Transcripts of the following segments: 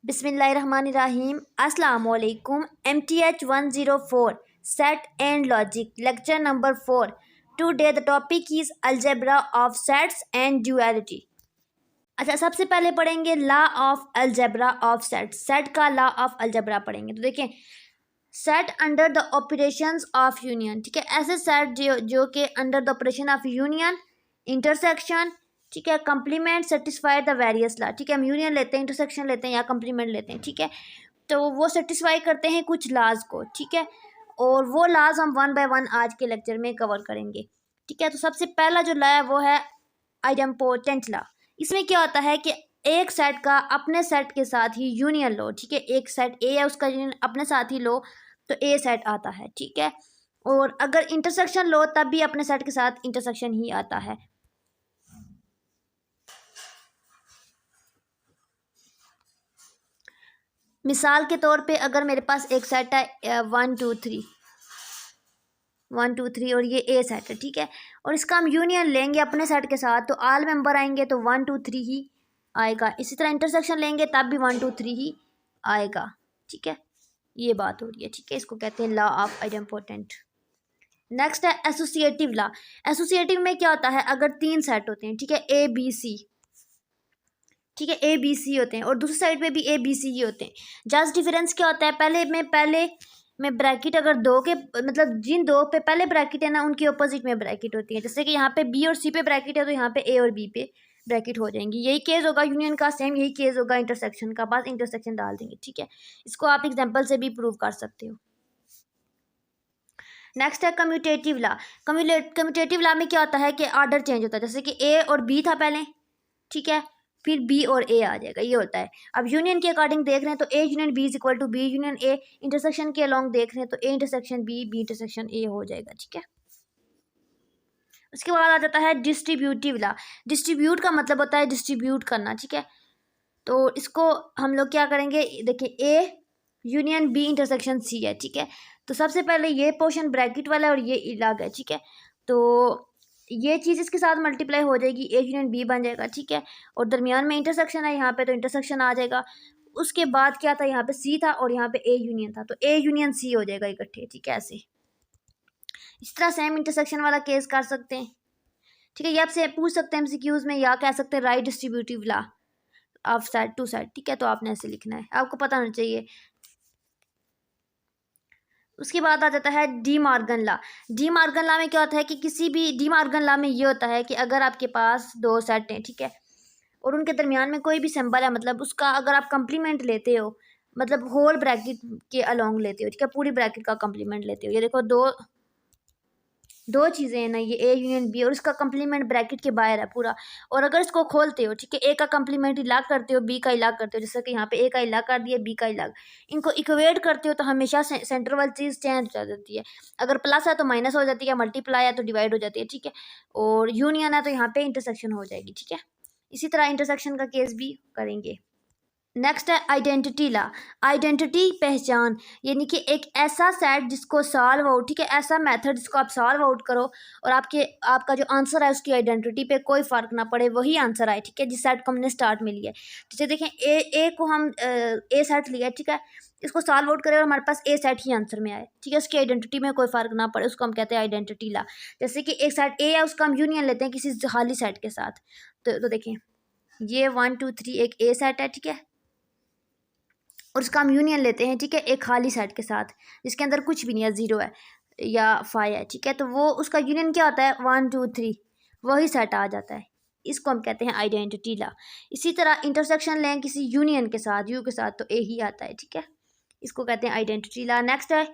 बिस्मिल्लाहिर्रहमानिर्रहीम। अस्सलाम वालेकुम। MTH 104 set and logic lecture number 4। Today the topic is algebra of sets and duality. अच्छा, सबसे पहले पढ़ेंगे law of algebra of sets. Set का लॉ ऑफ अलजेब्रा पढ़ेंगे। तो देखें, set under the operations of union, ठीक है। ऐसे सेट जो कि under the operation of union, intersection, ठीक है, complement, satisfy the various law, ठीक है। हम यूनियन लेते हैं, इंटरसेक्शन लेते हैं या कंप्लीमेंट लेते हैं, ठीक है। तो वो सेटिस्फाई करते हैं कुछ लॉज को, ठीक है। और वो लॉज हम वन बाय वन आज के लेक्चर में कवर करेंगे, ठीक है। तो सबसे पहला जो लॉ है वो है आइडेम्पोटेंट लॉ। इसमें क्या होता है कि एक सेट का अपने सेट के साथ ही यूनियन लो, ठीक है। एक सेट ए है, उसका यूनियन अपने साथ ही लो तो ए सेट आता है, ठीक है। और अगर इंटरसेक्शन लो तब भी अपने सेट के साथ इंटरसेक्शन ही आता है। मिसाल के तौर पे अगर मेरे पास एक सेट है 1 2 3 1 2 3 और ये ए सेट है, ठीक है। और इसका हम यूनियन लेंगे अपने सेट के साथ तो ऑल मेंबर आएंगे तो 1 2 3 ही आएगा। इसी तरह इंटरसेक्शन लेंगे तब भी 1 2 3 ही आएगा, ठीक है। ये बात हो रही है, ठीक है। इसको कहते हैं लॉ ऑफ आइडेम्पोटेंट। नेक्स्ट है एसोसिएटिव लॉ। एसोसिएटिव में क्या होता है, अगर तीन सेट होते हैं, ठीक है, ए बी सी, ठीक है, ए बी सी होते हैं और दूसरी साइड पे भी ए बी सी ही होते हैं। जस्ट डिफरेंस क्या होता है, पहले में ब्रैकेट अगर दो के मतलब जिन दो पे पहले ब्रैकेट है ना उनकी अपोजिट में ब्रैकेट होती है। जैसे कि यहाँ पे बी और सी पे ब्रैकेट है तो यहाँ पे ए और बी पे ब्रैकेट हो जाएंगी। यही केस होगा यूनियन का, सेम यही केस होगा इंटरसेक्शन का, बस इंटरसेक्शन डाल देंगे, ठीक है। इसको आप एग्जाम्पल से भी प्रूव कर सकते हो। नेक्स्ट है कम्यूटेटिव लॉ। कम्यूटेटिव लॉ में क्या होता है कि ऑर्डर चेंज होता है। जैसे कि ए और बी था पहले, ठीक है, फिर बी और ए आ जाएगा, ये होता है। अब यूनियन के अकॉर्डिंग देख रहे हैं तो A union B is equal to B union A. Intersection के अलॉन्ग देख रहे हैं तो A intersection B, B intersection A हो जाएगा, ठीक है। उसके बाद आ जाता है डिस्ट्रीब्यूटिव लॉ। डिस्ट्रीब्यूट का मतलब होता है डिस्ट्रीब्यूट करना, ठीक है। तो इसको हम लोग क्या करेंगे, देखिए A union B intersection C है, ठीक है। तो सबसे पहले ये पोर्शन ब्रैकेट वाला है और ये अलग है, ठीक है। तो ये चीज़ इसके साथ मल्टीप्लाई हो जाएगी, ए यूनियन बी बन जाएगा, ठीक है। और दरमियान में इंटरसेक्शन है यहाँ पे तो इंटरसेक्शन आ जाएगा। उसके बाद क्या था, यहाँ पे सी था और यहाँ पे ए यूनियन था तो ए यूनियन सी हो जाएगा इकट्ठे, ठीक है। ऐसे इस तरह सेम इंटरसेक्शन वाला केस कर सकते हैं, ठीक है। ये आपसे पूछ सकते हैं एमसीक्यूज में, या कह सकते हैं right distributive law of set to set, ठीक है। तो आपने ऐसे लिखना है, आपको पता होना चाहिए। उसके बाद आ जाता है De Morgan law. De Morgan law में क्या होता है कि किसी भी डी मॉर्गन लॉ में ये होता है कि अगर आपके पास दो सेट हैं, ठीक है, और उनके दरमियान में कोई भी सिंबल है, मतलब उसका अगर आप कंप्लीमेंट लेते हो, मतलब होल ब्रैकेट के अलोंग लेते हो, ठीक है, पूरी ब्रैकेट का कंप्लीमेंट लेते हो। ये देखो दो चीज़ें हैं ना, ये ए यूनियन बी और इसका कंप्लीमेंट ब्रैकेट के बाहर है पूरा। और अगर इसको खोलते हो, ठीक है, ए का कंप्लीमेंट इलाग करते हो, बी का इलाग करते हो, जैसे कि यहाँ पे ए का इलाग कर दिया, बी का इलाग, इनको इक्वेट करते हो तो हमेशा सेंटर वाली चीज़ चेंज हो जाती है। अगर प्लस है तो माइनस हो जाती है, मल्टीप्लाई है तो डिवाइड हो जाती है, ठीक है। और यूनियन है तो यहाँ पे इंटरसेक्शन हो जाएगी, ठीक है। इसी तरह इंटरसेक्शन का केस भी करेंगे। नेक्स्ट है आइडेंटिटी लॉ। आइडेंटिटी पहचान, यानी कि एक ऐसा सेट जिसको सॉल्व आउट, ठीक है, ऐसा मेथड जिसको आप सॉल्व आउट करो और आपका जो आंसर है उसकी आइडेंटिटी पे कोई फर्क ना पड़े, वही आंसर आए, ठीक है, जिस सेट को हमने स्टार्ट में लिया है। जैसे देखें ए को हम ए सेट लिया है, ठीक है, इसको सॉल्व आउट करें और हमारे पास ए सेट ही आंसर में आए, ठीक है, उसकी आइडेंटिटी में कोई फर्क ना पड़े, उसको हम कहते हैं आइडेंटिटी लॉ। जैसे कि एक सेट ए है, उसका हम यूनियन लेते हैं किसी खाली सेट के साथ। तो देखें ये 1 2 3 एक ए सेट है, ठीक है, और उसका हम यूनियन लेते हैं, ठीक है, एक खाली सेट के साथ जिसके अंदर कुछ भी नहीं है, 0 है या 5 है, ठीक है। तो वो उसका यूनियन क्या होता है, 1 2 3 वही सेट आ जाता है। इसको हम कहते हैं आइडेंटिटी लॉ। इसी तरह इंटरसेक्शन लें किसी यूनियन के साथ, यू के साथ, तो ए ही आता है, ठीक है। इसको कहते हैं आइडेंटिटी लॉ। नेक्स्ट है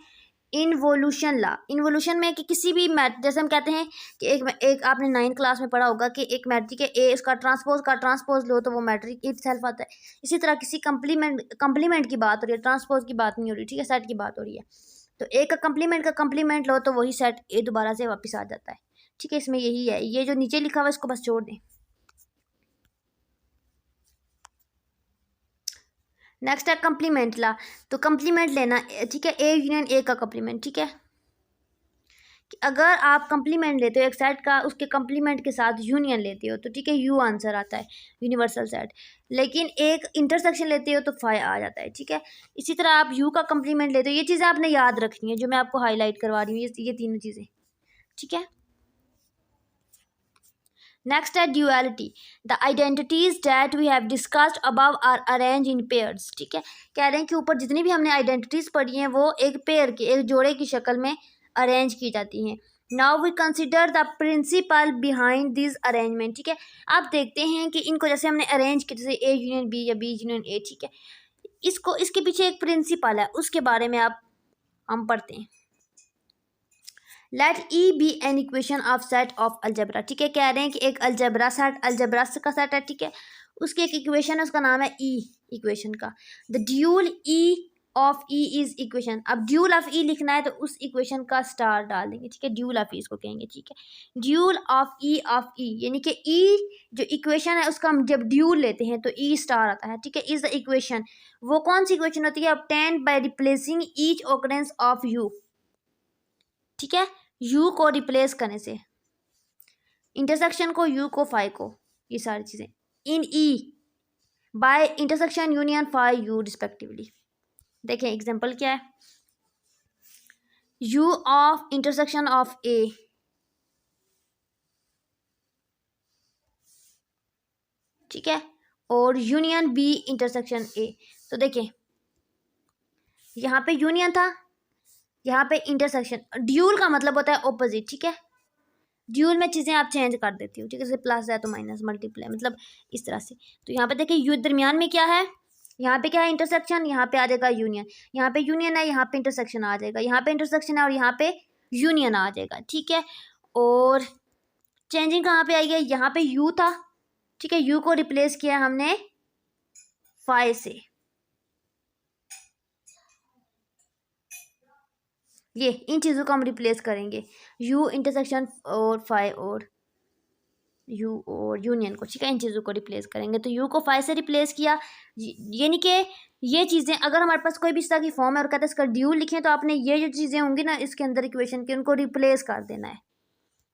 इन्वोल्यूशन लॉ। इन्वोल्यूशन में कि किसी भी मैथ, जैसे हम कहते हैं कि एक आपने 9th क्लास में पढ़ा होगा कि एक मैट्रिक है ए, उसका ट्रांसपोज लो तो वो मैट्रिक इट सेल्फ आता है। इसी तरह किसी कंप्लीमेंट की बात हो रही है, ट्रांसपोज की बात नहीं हो रही, ठीक है, सेट की बात हो रही है। तो ए का कंप्लीमेंट लो तो वही सेट ए दोबारा से वापस आ जाता है, ठीक है। इसमें यही है, ये जो नीचे लिखा हुआ है इसको बस छोड़ दें। नेक्स्ट है कंप्लीमेंट लॉ। तो कंप्लीमेंट लेना, ठीक है, ए यूनियन ए का कंप्लीमेंट, ठीक है। अगर आप कंप्लीमेंट लेते हो एक सेट का, उसके कंप्लीमेंट के साथ यूनियन लेते हो तो ठीक है यू आंसर आता है, यूनिवर्सल सेट। लेकिन एक इंटरसेक्शन लेते हो तो फाई आ जाता है, ठीक है। इसी तरह आप यू का कंप्लीमेंट लेते हो, ये चीज़ें आपने याद रखनी है जो मैं आपको हाईलाइट करवा रही हूँ, ये तीनों चीज़ें, ठीक है। नेक्स्ट है duality. The identities that we have discussed above are arrange in pairs, ठीक है। कह रहे हैं कि ऊपर जितनी भी हमने आइडेंटिटीज पढ़ी हैं वो एक पेयर की, एक जोड़े की शक्ल में अरेंज की जाती हैं। Now we consider the principle behind this arrangement, ठीक है। आप देखते हैं कि इनको जैसे हमने अरेंज किया, जैसे ए यूनियन बी या बी यूनियन ए, ठीक है। इसको, इसके पीछे एक प्रिंसिपल है, उसके बारे में हम पढ़ते हैं। Let E be an equation of set of algebra, ठीक है। कह रहे हैं कि एक अलजबरा सेट, अलजबरा का सेट है, ठीक है। उसकी एक इक्वेशन है, उसका नाम है ई इक्वेशन का। The dual E of E is equation. अब ड्यूल ऑफ ई लिखना है तो उस इक्वेशन का स्टार डाल देंगे, ठीक है। ड्यूल ऑफ ई इसको कहेंगे, ठीक है। ड्यूल ऑफ ई यानी कि ई जो इक्वेशन है उसका हम जब ड्यूल लेते हैं तो ई स्टार आता है, ठीक है। इज द इक्वेशन, वो कौन सी इक्वेशन होती है? Obtained by replacing each occurrence of you, ठीक है। यू को रिप्लेस करने से, इंटरसेक्शन को, यू को, फाई को, ये सारी चीजें in E by intersection union phi U respectively. देखें एग्जांपल क्या है, U of intersection of A, ठीक है, और यूनियन बी इंटरसेक्शन ए। तो देखें यहाँ पे यूनियन था, यहाँ पे इंटरसेक्शन। ड्यूल का मतलब होता है ऑपोजिट, ठीक है। ड्यूल में चीज़ें आप चेंज कर देती हो, ठीक है। जैसे प्लस है तो माइनस, मल्टीप्लाई, मतलब इस तरह से। तो यहाँ पे देखिए यू दरमियान में क्या है, यहाँ पे क्या है? इंटरसेक्शन। यहाँ पे आ जाएगा यूनियन, यहाँ पे यूनियन है, यहाँ पे इंटरसेक्शन आ जाएगा, यहाँ पे इंटरसेक्शन है और यहाँ पे यूनियन आ जाएगा, ठीक है। और चेंजिंग कहाँ पे आई है? यहाँ पे यू था, ठीक है। यू को रिप्लेस किया हमने फाई से, ये इन चीज़ों को हम रिप्लेस करेंगे, यू इंटरसेक्शन और फाई और यू और यूनियन को, ठीक है। इन चीज़ों को रिप्लेस करेंगे तो यू को फाई से रिप्लेस किया, यानी कि ये चीज़ें अगर हमारे पास कोई भी इस तरह की फॉर्म है और कहते हैं इसका ड्यूल लिखें तो आपने ये जो चीज़ें होंगी ना इसके अंदर इक्वेशन के, उनको रिप्लेस कर देना है।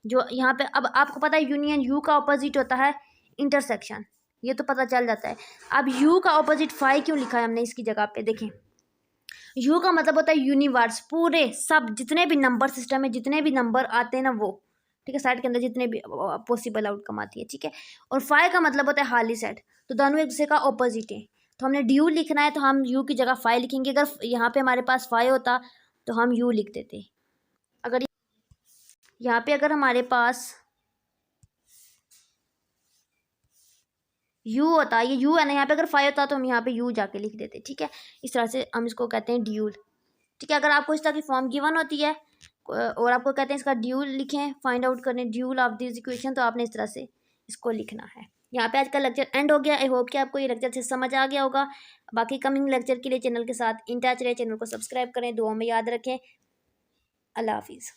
जो यहाँ पे अब आपको पता है यूनियन यू का ऑपोजिट होता है इंटरसेक्शन, ये तो पता चल जाता है। अब यू का ऑपोजिट फाई क्यों लिखा है हमने इसकी जगह पे? देखें यू का मतलब होता है यूनिवर्स, पूरे सब जितने भी नंबर सिस्टम में जितने भी नंबर आते हैं ना वो, ठीक है, सेट के अंदर जितने भी पॉसिबल आउटकम आती है, ठीक है। और फाई का मतलब होता है हाली सेट, तो दोनों एक दूसरे का ऑपोजिट है। तो हमने ड्यू लिखना है तो हम यू की जगह फाई लिखेंगे। अगर यहाँ पे हमारे पास फाई होता तो हम यू लिख देते। अगर यहाँ पे अगर हमारे पास यू होता, ये यू है ना, यहाँ पे अगर फाई होता तो हम यहाँ पे यू जाके लिख देते, ठीक है। इस तरह से हम इसको कहते हैं ड्यूल, ठीक है। अगर आपको इस तरह की फॉर्म गिवन होती है और आपको कहते हैं इसका ड्यूल लिखें, फाइंड आउट करें ड्यूल ऑफ दिस इक्वेशन, तो आपने इस तरह से इसको लिखना है। यहाँ पे आज का लेक्चर एंड हो गया। आई होप कि आपको ये लेक्चर से समझ आ गया होगा। बाकी कमिंग लेक्चर के लिए चैनल के साथ इन टच रहे, चैनल को सब्सक्राइब करें, दुआ में याद रखें। अल्लाह हाफिज़।